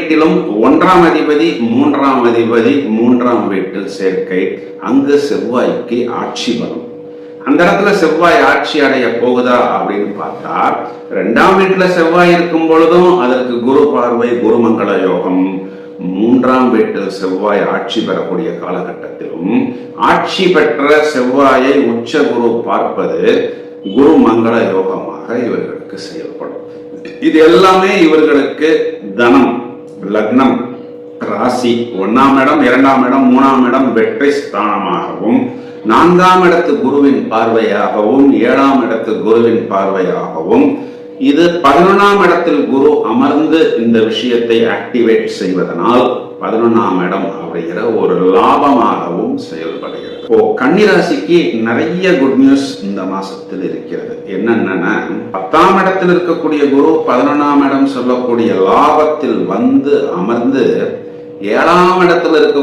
வீட்டிலும் 1ஆம் அதிபதி 3ஆம் அதிபதி 3ஆம் வீட்டில் சேர்க்கை. அங்கு செவ்வாய்க்கு ஆட்சி பலம். அந்த இடத்துல செவ்வாய் ஆட்சி அடைய போகுதா அப்படின்னு பார்த்தா, 2ஆம் வீட்டுல செவ்வாய் இருக்கும் பொழுதும் அதற்கு குரு பார்வை, குருமங்கள யோகம். 3ஆம் வீட்டில் செவ்வாய் ஆட்சி பெறக்கூடிய காலகட்டத்திலும் ஆட்சி பெற்ற செவ்வாயை உச்ச குரு பார்ப்பது குரு மங்கள யோகமாக இவர்களுக்கு செயல்படும். இது எல்லாமே இவர்களுக்கு தனம், லக்னம், ராசி, 1ஆம் இடம், 2ஆம் இடம், 3ஆம் இடம் வெற்றி ஸ்தானமாகவும், 4ஆம் இடத்து குருவின் பார்வையாகவும், 7ஆம் இடத்து குருவின் பார்வையாகவும், இது 11ஆம் இடத்தில் குரு அமர்ந்து இந்த விஷயத்தை ஆக்டிவேட் செய்வதனால் 11ஆம் இடம் அப்படிங்கிற ஒரு லாபமாகவும் செயல்படுகிறது. கன்னிராசிக்கு நிறைய குட் நியூஸ் இந்த மாசத்தில் இருக்கிறது. என்னன்னா, 10ஆம் இடத்தில் இருக்கக்கூடிய குரு 11ஆம் இடம் சொல்லக்கூடிய லாபத்தில் வந்து அமர்ந்து 7ஆம் இடத்தில் இருக்க